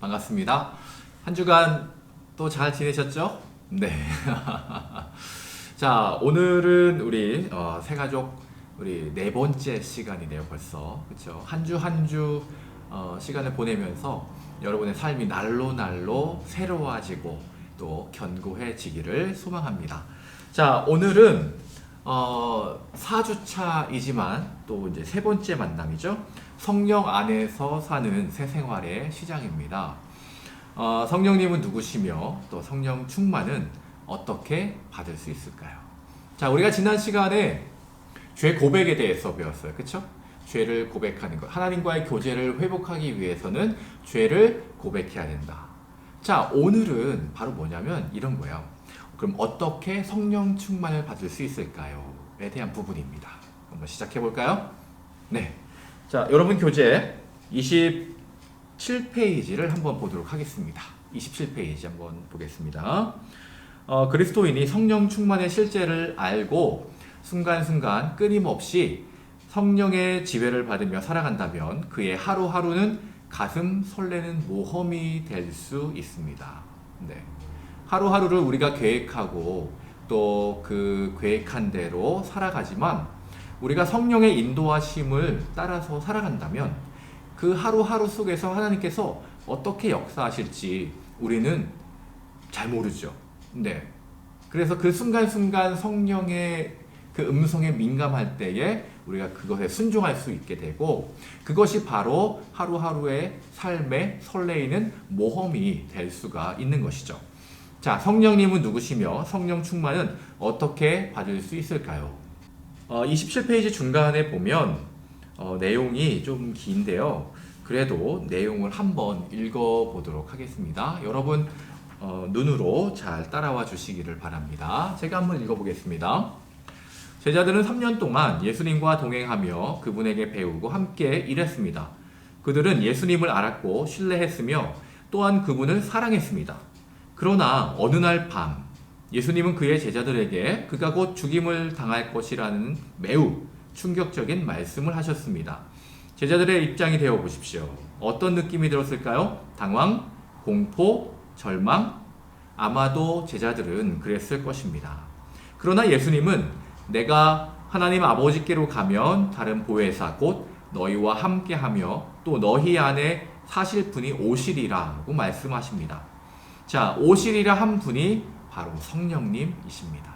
반갑습니다. 한 주간 또 잘 지내셨죠? 네. 자, 오늘은 우리 새가족 우리 네 번째 시간이네요, 벌써. 그렇죠? 한 주 한 주 시간을 보내면서 여러분의 삶이 날로 날로 새로워지고 또 견고해지기를 소망합니다. 자, 오늘은 4주차이지만 또 이제 세 번째 만남이죠. 성령 안에서 사는 새 생활의 시작입니다. 성령님은 누구시며 또 성령 충만은 어떻게 받을 수 있을까요? 자, 우리가 지난 시간에 죄 고백에 대해서 배웠어요. 그쵸? 죄를 고백하는 것. 하나님과의 교제를 회복하기 위해서는 죄를 고백해야 된다. 자, 오늘은 바로 뭐냐면 이런 거예요. 그럼 어떻게 성령 충만을 받을 수 있을까요? 에 대한 부분입니다. 한번 시작해 볼까요? 네. 자, 여러분 교재 27페이지를 한번 보도록 하겠습니다. 27페이지 한번 보겠습니다. 그리스도인이 성령 충만의 실제를 알고 순간순간 끊임없이 성령의 지배를 받으며 살아간다면 그의 하루하루는 가슴 설레는 모험이 될 수 있습니다. 네. 하루하루를 우리가 계획하고 또 그 계획한 대로 살아가지만 우리가 성령의 인도하심을 따라서 살아간다면 그 하루하루 속에서 하나님께서 어떻게 역사하실지 우리는 잘 모르죠. 네. 그래서 그 순간순간 성령의 그 음성에 민감할 때에 우리가 그것에 순종할 수 있게 되고 그것이 바로 하루하루의 삶에 설레이는 모험이 될 수가 있는 것이죠. 자, 성령님은 누구시며 성령 충만은 어떻게 받을 수 있을까요? 27페이지 중간에 보면 내용이 좀 긴데요. 그래도 내용을 한번 읽어보도록 하겠습니다. 여러분 눈으로 잘 따라와 주시기를 바랍니다. 제가 한번 읽어보겠습니다. 제자들은 3년 동안 예수님과 동행하며 그분에게 배우고 함께 일했습니다. 그들은 예수님을 알았고 신뢰했으며 또한 그분을 사랑했습니다. 그러나 어느 날 밤 예수님은 그의 제자들에게 그가 곧 죽임을 당할 것이라는 매우 충격적인 말씀을 하셨습니다. 제자들의 입장이 되어 보십시오. 어떤 느낌이 들었을까요? 당황, 공포, 절망? 아마도 제자들은 그랬을 것입니다. 그러나 예수님은 내가 하나님 아버지께로 가면 다른 보혜사 곧 너희와 함께하며 또 너희 안에 사실 분이 오시리라고 말씀하십니다. 자, 오시리라 한 분이 바로 성령님이십니다.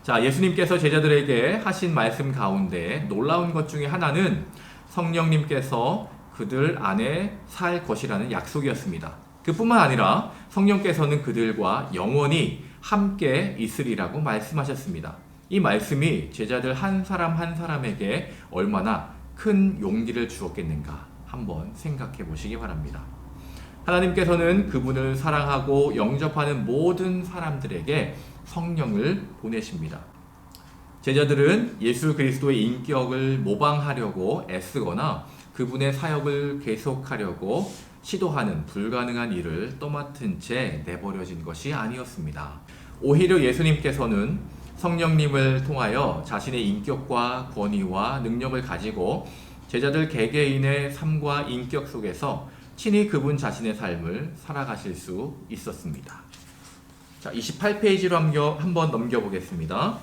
자, 예수님께서 제자들에게 하신 말씀 가운데 놀라운 것 중에 하나는 성령님께서 그들 안에 살 것이라는 약속이었습니다. 그뿐만 아니라 성령께서는 그들과 영원히 함께 있으리라고 말씀하셨습니다. 이 말씀이 제자들 한 사람 한 사람에게 얼마나 큰 용기를 주었겠는가 한번 생각해 보시기 바랍니다. 하나님께서는 그분을 사랑하고 영접하는 모든 사람들에게 성령을 보내십니다. 제자들은 예수 그리스도의 인격을 모방하려고 애쓰거나 그분의 사역을 계속하려고 시도하는 불가능한 일을 떠맡은 채 내버려진 것이 아니었습니다. 오히려 예수님께서는 성령님을 통하여 자신의 인격과 권위와 능력을 가지고 제자들 개개인의 삶과 인격 속에서 친히 그분 자신의 삶을 살아가실 수 있었습니다. 자, 28페이지로 한번 넘겨보겠습니다.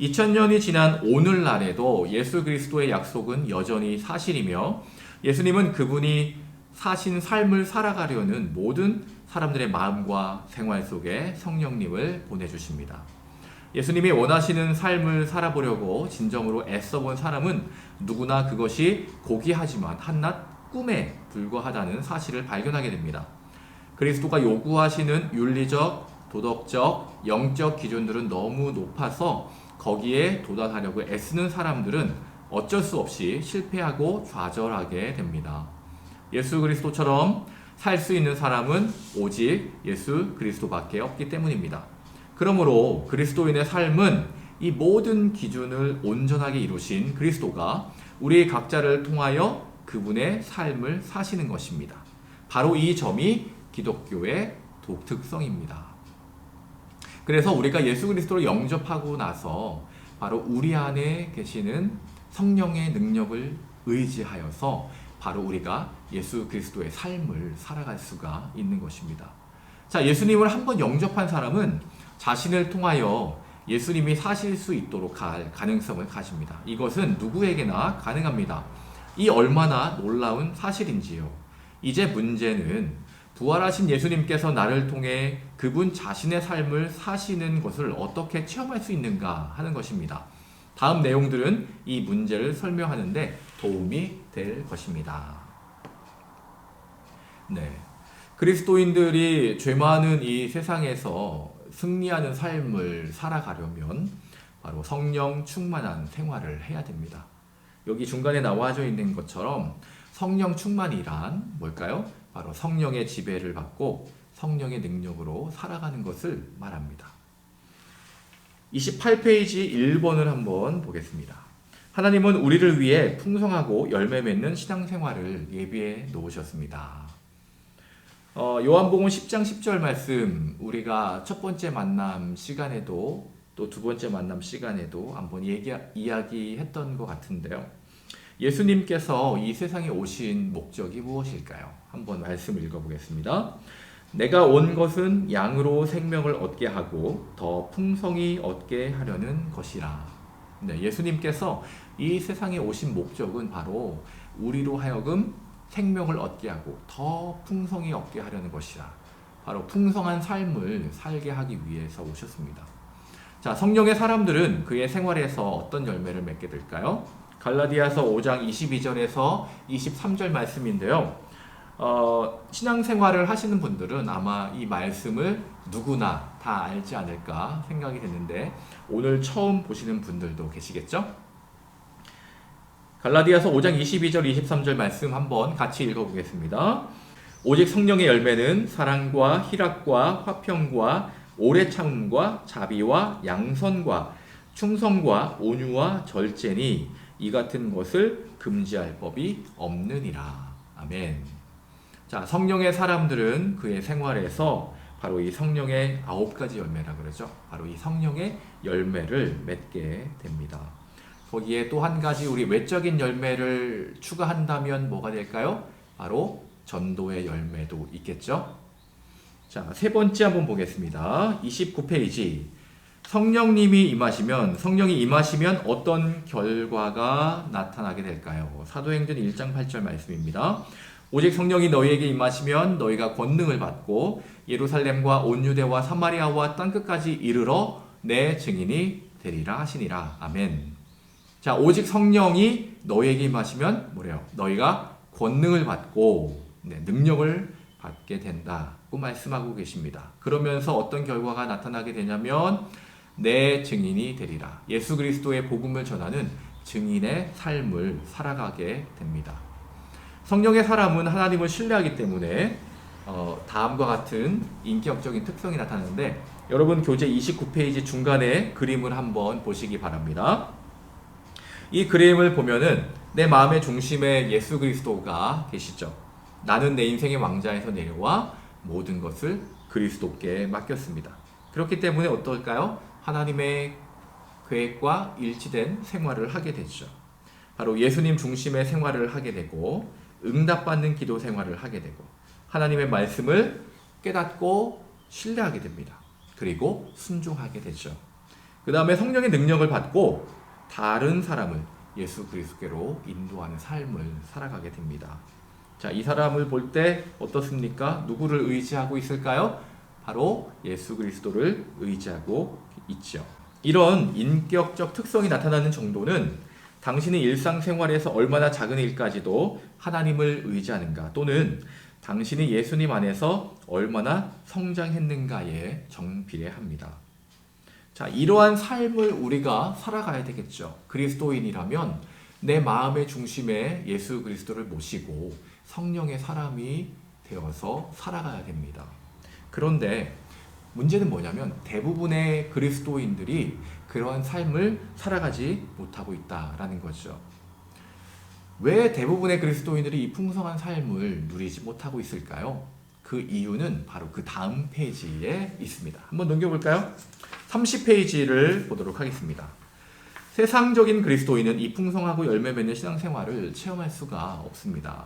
2000년이 지난 오늘날에도 예수 그리스도의 약속은 여전히 사실이며 예수님은 그분이 사신 삶을 살아가려는 모든 사람들의 마음과 생활 속에 성령님을 보내주십니다. 예수님이 원하시는 삶을 살아보려고 진정으로 애써본 사람은 누구나 그것이 고귀하지만 한낱 꿈에 불과하다는 사실을 발견하게 됩니다. 그리스도가 요구하시는 윤리적, 도덕적, 영적 기준들은 너무 높아서 거기에 도달하려고 애쓰는 사람들은 어쩔 수 없이 실패하고 좌절하게 됩니다. 예수 그리스도처럼 살 수 있는 사람은 오직 예수 그리스도밖에 없기 때문입니다. 그러므로 그리스도인의 삶은 이 모든 기준을 온전하게 이루신 그리스도가 우리 각자를 통하여 그분의 삶을 사시는 것입니다. 바로 이 점이 기독교의 독특성입니다. 그래서 우리가 예수 그리스도를 영접하고 나서 바로 우리 안에 계시는 성령의 능력을 의지하여서 바로 우리가 예수 그리스도의 삶을 살아갈 수가 있는 것입니다. 자, 예수님을 한번 영접한 사람은 자신을 통하여 예수님이 사실 수 있도록 할 가능성을 가집니다. 이것은 누구에게나 가능합니다. 이 얼마나 놀라운 사실인지요. 이제 문제는 부활하신 예수님께서 나를 통해 그분 자신의 삶을 사시는 것을 어떻게 체험할 수 있는가 하는 것입니다. 다음 내용들은 이 문제를 설명하는데 도움이 될 것입니다. 네. 그리스도인들이 죄 많은 이 세상에서 승리하는 삶을 살아가려면 바로 성령 충만한 생활을 해야 됩니다. 여기 중간에 나와져 있는 것처럼 성령 충만이란 뭘까요? 바로 성령의 지배를 받고 성령의 능력으로 살아가는 것을 말합니다. 28페이지 1번을 한번 보겠습니다. 하나님은 우리를 위해 풍성하고 열매 맺는 신앙생활을 예비해 놓으셨습니다. 요한복음 10장 10절 말씀, 우리가 첫 번째 만남 시간에도 또 두 번째 만남 시간에도 한번 이야기했던 것 같은데요. 예수님께서 이 세상에 오신 목적이 무엇일까요? 한번 말씀 읽어보겠습니다. 내가 온 것은 양으로 생명을 얻게 하고 더 풍성히 얻게 하려는 것이라. 네, 예수님께서 이 세상에 오신 목적은 바로 우리로 하여금 생명을 얻게 하고 더 풍성히 얻게 하려는 것이라. 바로 풍성한 삶을 살게 하기 위해서 오셨습니다. 자, 성령의 사람들은 그의 생활에서 어떤 열매를 맺게 될까요? 갈라디아서 5장 22절에서 23절 말씀인데요. 신앙생활을 하시는 분들은 아마 이 말씀을 누구나 다 알지 않을까 생각이 되는데 오늘 처음 보시는 분들도 계시겠죠? 갈라디아서 5장 22절 23절 말씀 한번 같이 읽어보겠습니다. 오직 성령의 열매는 사랑과 희락과 화평과 오래 참음과 자비와 양선과 충성과 온유와 절제니 이 같은 것을 금지할 법이 없느니라. 아멘. 자, 성령의 사람들은 그의 생활에서 바로 이 성령의 9가지 열매라 그러죠. 바로 이 성령의 열매를 맺게 됩니다. 거기에 또 한 가지 우리 외적인 열매를 추가한다면 뭐가 될까요? 바로 전도의 열매도 있겠죠. 자, 세 번째 한번 보겠습니다. 29페이지. 성령이 임하시면 어떤 결과가 나타나게 될까요? 사도행전 1장 8절 말씀입니다. 오직 성령이 너희에게 임하시면 너희가 권능을 받고 예루살렘과 온 유대와 사마리아와 땅끝까지 이르러 내 증인이 되리라 하시니라. 아멘. 자, 오직 성령이 너희에게 임하시면 뭐래요? 너희가 권능을 받고 능력을 받게 된다고 말씀하고 계십니다. 그러면서 어떤 결과가 나타나게 되냐면 내 증인이 되리라. 예수 그리스도의 복음을 전하는 증인의 삶을 살아가게 됩니다. 성령의 사람은 하나님을 신뢰하기 때문에 다음과 같은 인격적인 특성이 나타나는데 여러분 교재 29페이지 중간에 그림을 한번 보시기 바랍니다. 이 그림을 보면은 내 마음의 중심에 예수 그리스도가 계시죠. 나는 내 인생의 왕좌에서 내려와 모든 것을 그리스도께 맡겼습니다. 그렇기 때문에 어떨까요? 하나님의 계획과 일치된 생활을 하게 되죠. 바로 예수님 중심의 생활을 하게 되고 응답받는 기도 생활을 하게 되고 하나님의 말씀을 깨닫고 신뢰하게 됩니다. 그리고 순종하게 되죠. 그 다음에 성령의 능력을 받고 다른 사람을 예수 그리스도께로 인도하는 삶을 살아가게 됩니다. 자, 이 사람을 볼 때 어떻습니까? 누구를 의지하고 있을까요? 바로 예수 그리스도를 의지하고 있죠. 이런 인격적 특성이 나타나는 정도는 당신의 일상생활에서 얼마나 작은 일까지도 하나님을 의지하는가 또는 당신이 예수님 안에서 얼마나 성장했는가에 정비례합니다. 자, 이러한 삶을 우리가 살아가야 되겠죠. 그리스도인이라면 내 마음의 중심에 예수 그리스도를 모시고 성령의 사람이 되어서 살아가야 됩니다. 그런데 문제는 뭐냐면 대부분의 그리스도인들이 그러한 삶을 살아가지 못하고 있다라는 거죠. 왜 대부분의 그리스도인들이 이 풍성한 삶을 누리지 못하고 있을까요? 그 이유는 바로 그 다음 페이지에 있습니다. 한번 넘겨볼까요? 30페이지를 보도록 하겠습니다. 세상적인 그리스도인은 이 풍성하고 열매 맺는 신앙생활을 체험할 수가 없습니다.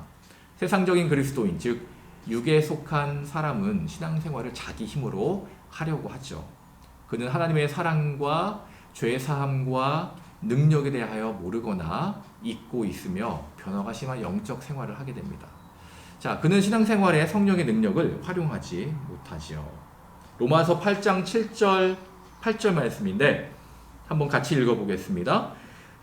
세상적인 그리스도인, 즉 육에 속한 사람은 신앙생활을 자기 힘으로 하려고 하죠. 그는 하나님의 사랑과 죄사함과 능력에 대하여 모르거나 잊고 있으며 변화가 심한 영적 생활을 하게 됩니다. 자, 그는 신앙생활에 성령의 능력을 활용하지 못하지요. 로마서 8장 7절 8절 말씀인데 한번 같이 읽어보겠습니다.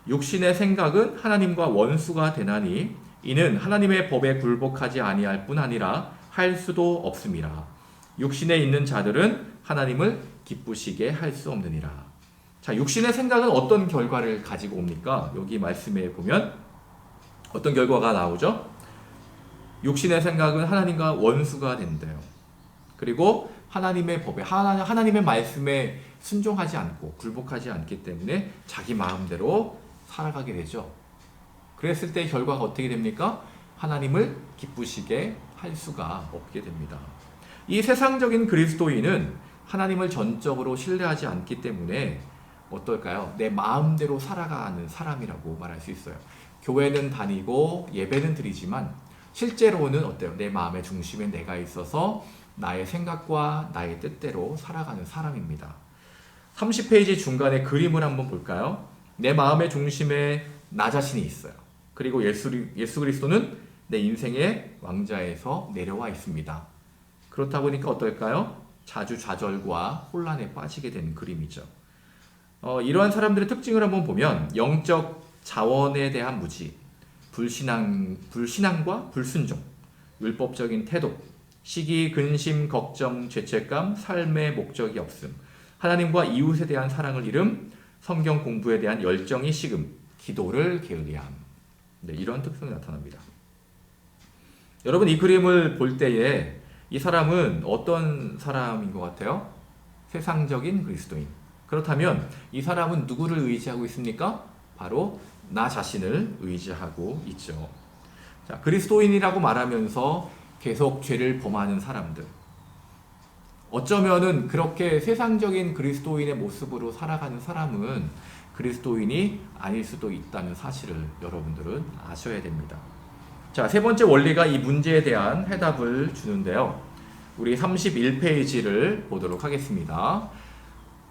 육신의 생각은 하나님과 원수가 되나니 이는 하나님의 법에 굴복하지 아니할 뿐 아니라 할 수도 없음이라. 육신에 있는 자들은 하나님을 기쁘시게 할 수 없느니라. 자, 육신의 생각은 어떤 결과를 가지고 옵니까? 여기 말씀에 보면 어떤 결과가 나오죠? 육신의 생각은 하나님과 원수가 된대요. 그리고 하나님의 법에, 하나님의 말씀에 순종하지 않고 굴복하지 않기 때문에 자기 마음대로 살아가게 되죠. 그랬을 때 결과가 어떻게 됩니까? 하나님을 기쁘시게 할 수가 없게 됩니다. 이 세상적인 그리스도인은 하나님을 전적으로 신뢰하지 않기 때문에 어떨까요? 내 마음대로 살아가는 사람이라고 말할 수 있어요. 교회는 다니고 예배는 드리지만 실제로는 어때요? 내 마음의 중심에 내가 있어서 나의 생각과 나의 뜻대로 살아가는 사람입니다. 30페이지 중간에 그림을 한번 볼까요? 내 마음의 중심에 나 자신이 있어요. 그리고 예수 그리스도는 내 인생의 왕좌에서 내려와 있습니다. 그렇다 보니까 어떨까요? 자주 좌절과 혼란에 빠지게 되는 그림이죠. 이러한 사람들의 특징을 한번 보면 영적 자원에 대한 무지, 불신앙과 불순종, 율법적인 태도, 시기, 근심, 걱정, 죄책감, 삶의 목적이 없음, 하나님과 이웃에 대한 사랑을 잃음, 성경 공부에 대한 열정이 식음, 기도를 게을리함. 네, 이런 특성이 나타납니다. 여러분, 이 그림을 볼 때에 이 사람은 어떤 사람인 것 같아요? 세상적인 그리스도인. 그렇다면 이 사람은 누구를 의지하고 있습니까? 바로 나 자신을 의지하고 있죠. 자, 그리스도인이라고 말하면서 계속 죄를 범하는 사람들. 어쩌면은 그렇게 세상적인 그리스도인의 모습으로 살아가는 사람은 그리스도인이 아닐 수도 있다는 사실을 여러분들은 아셔야 됩니다. 자, 세 번째 원리가 이 문제에 대한 해답을 주는데요. 우리 31페이지를 보도록 하겠습니다.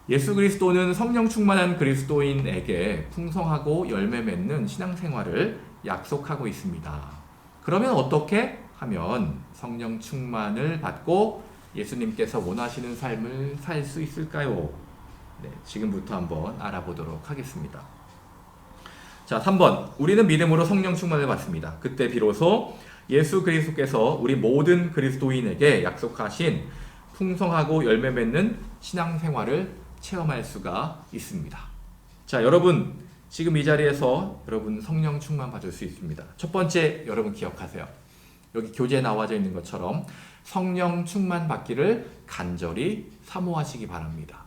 예수 그리스도는 성령 충만한 그리스도인에게 풍성하고 열매 맺는 신앙생활을 약속하고 있습니다. 그러면 어떻게 하면 성령 충만을 받고 예수님께서 원하시는 삶을 살 수 있을까요? 네, 지금부터 한번 알아보도록 하겠습니다. 자, 3번. 우리는 믿음으로 성령 충만을 받습니다. 그때 비로소 예수 그리스도께서 우리 모든 그리스도인에게 약속하신 풍성하고 열매 맺는 신앙생활을 체험할 수가 있습니다. 자, 여러분 지금 이 자리에서 여러분 성령 충만 받을 수 있습니다. 첫 번째, 여러분 기억하세요. 여기 교재에 나와져 있는 것처럼 성령 충만 받기를 간절히 사모하시기 바랍니다.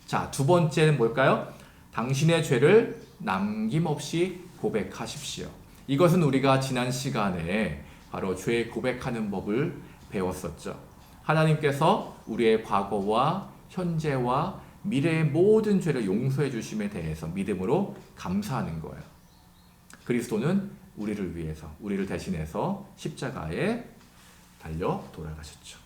자, 두 번째는 뭘까요? 당신의 죄를 남김없이 고백하십시오. 이것은 우리가 지난 시간에 바로 죄 고백하는 법을 배웠었죠. 하나님께서 우리의 과거와 현재와 미래의 모든 죄를 용서해 주심에 대해서 믿음으로 감사하는 거예요. 그리스도는 우리를 위해서, 우리를 대신해서 십자가에 달려 돌아가셨죠.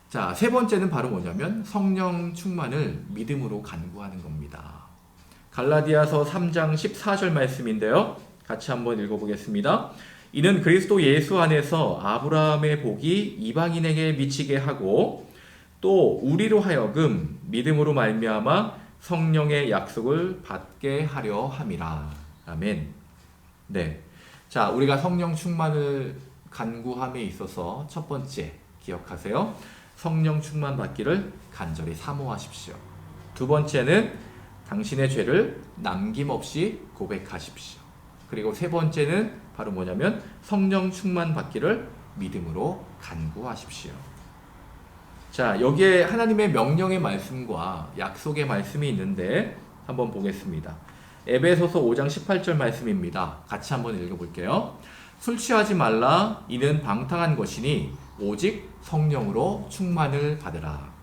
자, 세 번째는 바로 뭐냐면 성령 충만을 믿음으로 간구하는 겁니다. 갈라디아서 3장 14절 말씀인데요. 같이 한번 읽어보겠습니다. 이는 그리스도 예수 안에서 아브라함의 복이 이방인에게 미치게 하고 또 우리로 하여금 믿음으로 말미암아 성령의 약속을 받게 하려 함이라. 아멘. 네. 자, 우리가 성령 충만을 간구함에 있어서 첫 번째 기억하세요. 성령 충만 받기를 간절히 사모하십시오. 두 번째는 당신의 죄를 남김없이 고백하십시오. 그리고 세 번째는 바로 뭐냐면 성령 충만 받기를 믿음으로 간구하십시오. 자, 여기에 하나님의 명령의 말씀과 약속의 말씀이 있는데 한번 보겠습니다. 에베소서 5장 18절 말씀입니다. 같이 한번 읽어볼게요. 술 취하지 말라. 이는 방탕한 것이니 오직 성령으로 충만을 받으라.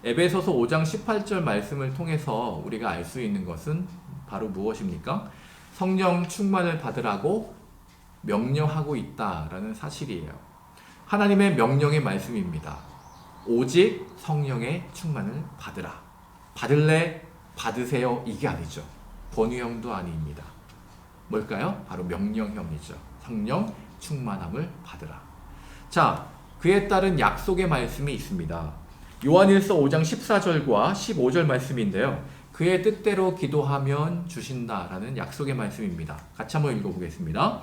에베소서 5장 18절 말씀을 통해서 우리가 알 수 있는 것은 바로 무엇입니까? 성령 충만을 받으라고 명령하고 있다라는 사실이에요. 하나님의 명령의 말씀입니다. 오직 성령의 충만을 받으라. 받을래? 받으세요. 이게 아니죠. 권유형도 아닙니다. 뭘까요? 바로 명령형이죠. 성령 충만함을 받으라. 자, 그에 따른 약속의 말씀이 있습니다. 요한일서 5장 14절과 15절 말씀인데요. 그의 뜻대로 기도하면 주신다라는 약속의 말씀입니다. 같이 한번 읽어보겠습니다.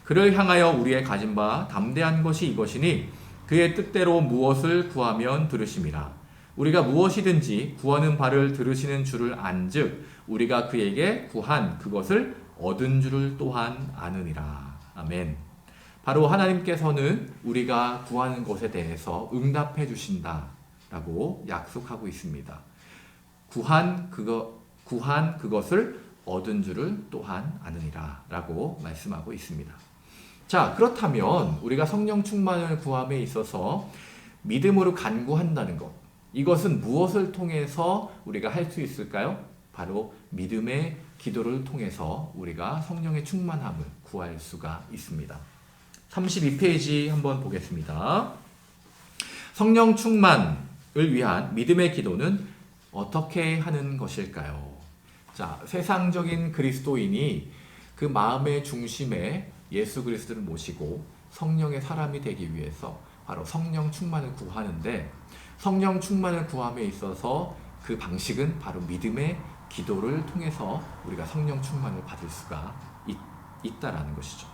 그를 향하여 우리의 가진 바 담대한 것이 이것이니 그의 뜻대로 무엇을 구하면 들으심이라. 우리가 무엇이든지 구하는 바를 들으시는 줄을 안즉 우리가 그에게 구한 그것을 얻은 줄을 또한 아느니라. 아멘. 바로 하나님께서는 우리가 구하는 것에 대해서 응답해 주신다라고 약속하고 있습니다. 구한 그것을 얻은 줄을 또한 아느니라 라고 말씀하고 있습니다. 자, 그렇다면 우리가 성령 충만을 구함에 있어서 믿음으로 간구한다는 것, 이것은 무엇을 통해서 우리가 할 수 있을까요? 바로 믿음의 기도를 통해서 우리가 성령의 충만함을 구할 수가 있습니다. 32페이지 한번 보겠습니다. 성령 충만을 위한 믿음의 기도는 어떻게 하는 것일까요? 자, 세상적인 그리스도인이 그 마음의 중심에 예수 그리스도를 모시고 성령의 사람이 되기 위해서 바로 성령 충만을 구하는데, 성령 충만을 구함에 있어서 그 방식은 바로 믿음의 기도를 통해서 우리가 성령 충만을 받을 수가 있다라는 것이죠.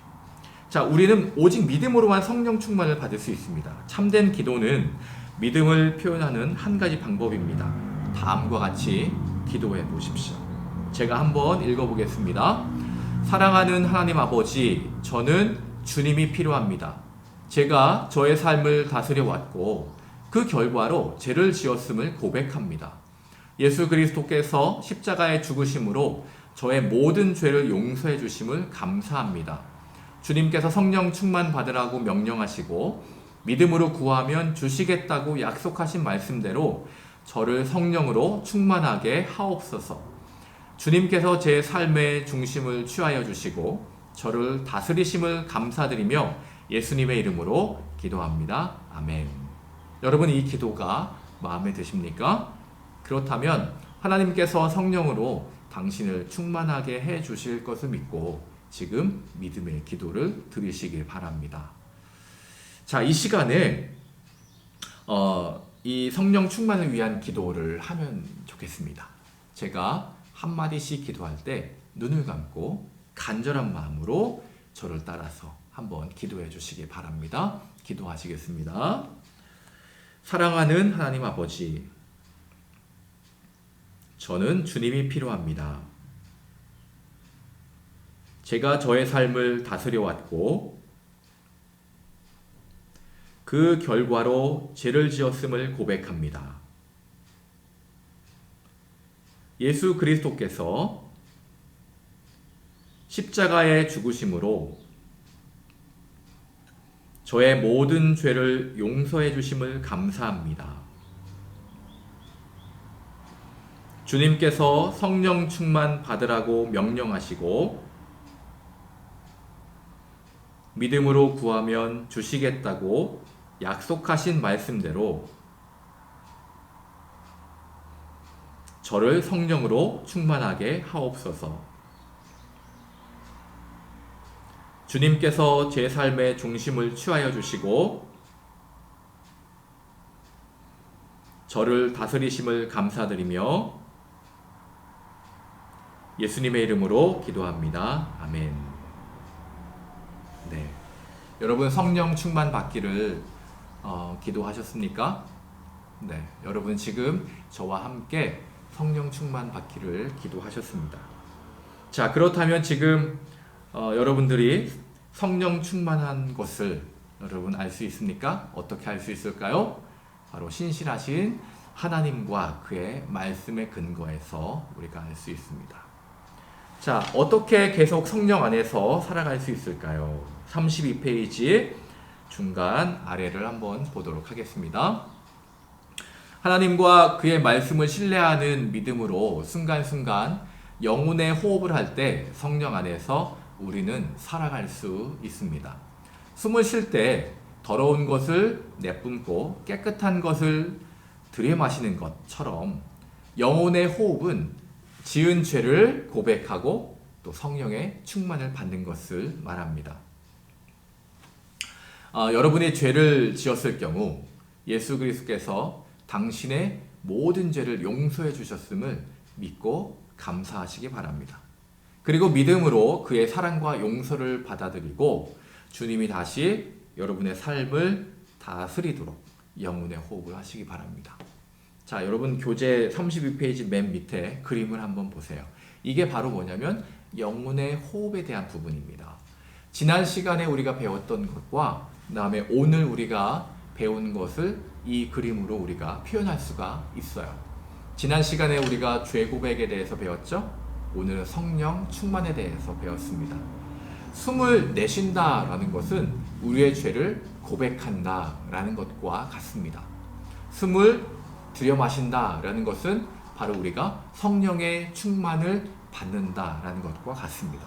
자, 우리는 오직 믿음으로만 성령 충만을 받을 수 있습니다. 참된 기도는 믿음을 표현하는 한 가지 방법입니다. 다음과 같이 기도해 보십시오. 제가 한번 읽어보겠습니다. 사랑하는 하나님 아버지, 저는 주님이 필요합니다. 제가 저의 삶을 다스려 왔고 그 결과로 죄를 지었음을 고백합니다. 예수 그리스도께서 십자가의 죽으심으로 저의 모든 죄를 용서해 주심을 감사합니다. 주님께서 성령 충만 받으라고 명령하시고 믿음으로 구하면 주시겠다고 약속하신 말씀대로 저를 성령으로 충만하게 하옵소서. 주님께서 제 삶의 중심을 취하여 주시고 저를 다스리심을 감사드리며 예수님의 이름으로 기도합니다. 아멘. 여러분, 이 기도가 마음에 드십니까? 그렇다면 하나님께서 성령으로 당신을 충만하게 해 주실 것을 믿고 지금 믿음의 기도를 드리시길 바랍니다. 자, 이 시간에 이 성령 충만을 위한 기도를 하면 좋겠습니다. 제가 한마디씩 기도할 때 눈을 감고 간절한 마음으로 저를 따라서 한번 기도해 주시기 바랍니다. 기도하시겠습니다. 사랑하는 하나님 아버지, 저는 주님이 필요합니다. 제가 저의 삶을 다스려 왔고 그 결과로 죄를 지었음을 고백합니다. 예수 그리스도께서 십자가의 죽으심으로 저의 모든 죄를 용서해 주심을 감사합니다. 주님께서 성령 충만 받으라고 명령하시고 믿음으로 구하면 주시겠다고 약속하신 말씀대로 저를 성령으로 충만하게 하옵소서. 주님께서 제 삶의 중심을 취하여 주시고 저를 다스리심을 감사드리며 예수님의 이름으로 기도합니다. 아멘. 네, 여러분 성령 충만 받기를 기도하셨습니까? 네, 여러분 지금 저와 함께 성령 충만 받기를 기도하셨습니다. 자, 그렇다면 지금 여러분들이 성령 충만한 것을 여러분 알 수 있습니까? 어떻게 알 수 있을까요? 바로 신실하신 하나님과 그의 말씀의 근거에서 우리가 알 수 있습니다. 자, 어떻게 계속 성령 안에서 살아갈 수 있을까요? 32페이지 중간 아래를 한번 보도록 하겠습니다. 하나님과 그의 말씀을 신뢰하는 믿음으로 순간순간 영혼의 호흡을 할 때 성령 안에서 우리는 살아갈 수 있습니다. 숨을 쉴 때 더러운 것을 내뿜고 깨끗한 것을 들이마시는 것처럼 영혼의 호흡은 지은 죄를 고백하고 또 성령의 충만을 받는 것을 말합니다. 여러분이 죄를 지었을 경우 예수 그리스도께서 당신의 모든 죄를 용서해 주셨음을 믿고 감사하시기 바랍니다. 그리고 믿음으로 그의 사랑과 용서를 받아들이고 주님이 다시 여러분의 삶을 다스리도록 영혼의 호흡을 하시기 바랍니다. 자, 여러분 교재 32페이지 맨 밑에 그림을 한번 보세요. 이게 바로 뭐냐면 영혼의 호흡에 대한 부분입니다. 지난 시간에 우리가 배웠던 것과 그다음에 오늘 우리가 배운 것을 이 그림으로 우리가 표현할 수가 있어요. 지난 시간에 우리가 죄 고백에 대해서 배웠죠? 오늘은 성령 충만에 대해서 배웠습니다. 숨을 내쉰다라는 것은 우리의 죄를 고백한다라는 것과 같습니다. 숨을 들여 마신다라는 것은 바로 우리가 성령의 충만을 받는다라는 것과 같습니다.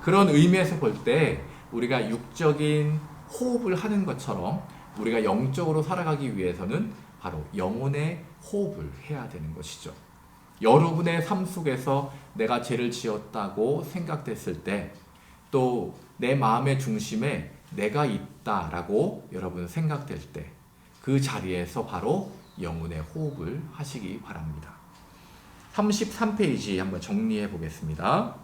그런 의미에서 볼 때 우리가 육적인 호흡을 하는 것처럼 우리가 영적으로 살아가기 위해서는 바로 영혼의 호흡을 해야 되는 것이죠. 여러분의 삶 속에서 내가 죄를 지었다고 생각됐을 때 또 내 마음의 중심에 내가 있다라고 여러분 생각될 때 그 자리에서 바로 영혼의 호흡을 하시기 바랍니다. 33페이지 한번 정리해 보겠습니다.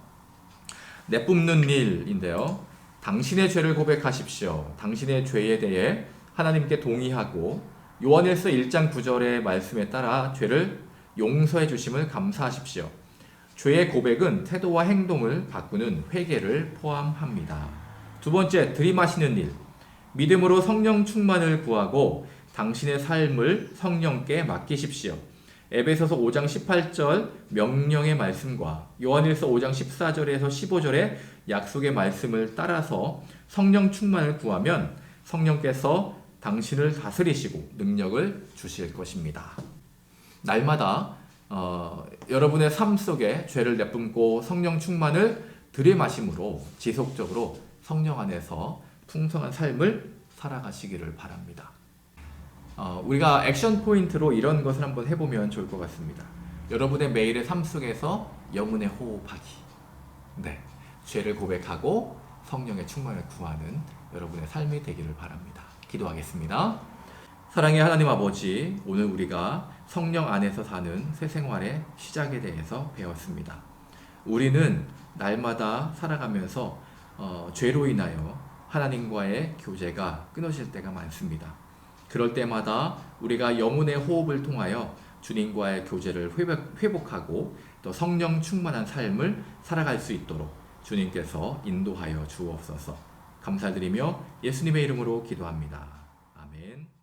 내뿜는 일인데요. 당신의 죄를 고백하십시오. 당신의 죄에 대해 하나님께 동의하고 요한일서 1장 9절의 말씀에 따라 죄를 용서해 주심을 감사하십시오. 죄의 고백은 태도와 행동을 바꾸는 회개를 포함합니다. 두 번째, 들이마시는 일. 믿음으로 성령 충만을 구하고 당신의 삶을 성령께 맡기십시오. 에베소서 5장 18절 명령의 말씀과 요한일서 5장 14절에서 15절의 약속의 말씀을 따라서 성령 충만을 구하면 성령께서 당신을 다스리시고 능력을 주실 것입니다. 날마다 여러분의 삶 속에 죄를 내뿜고 성령 충만을 들이마심으로 지속적으로 성령 안에서 풍성한 삶을 살아가시기를 바랍니다. 우리가 액션 포인트로 이런 것을 한번 해보면 좋을 것 같습니다. 여러분의 매일의 삶 속에서 영혼의 호흡하기. 네, 죄를 고백하고 성령의 충만을 구하는 여러분의 삶이 되기를 바랍니다. 기도하겠습니다. 사랑의 하나님 아버지, 오늘 우리가 성령 안에서 사는 새 생활의 시작에 대해서 배웠습니다. 우리는 날마다 살아가면서 죄로 인하여 하나님과의 교제가 끊어질 때가 많습니다. 그럴 때마다 우리가 영혼의 호흡을 통하여 주님과의 교제를 회복하고 또 성령 충만한 삶을 살아갈 수 있도록 주님께서 인도하여 주옵소서. 감사드리며 예수님의 이름으로 기도합니다. 아멘.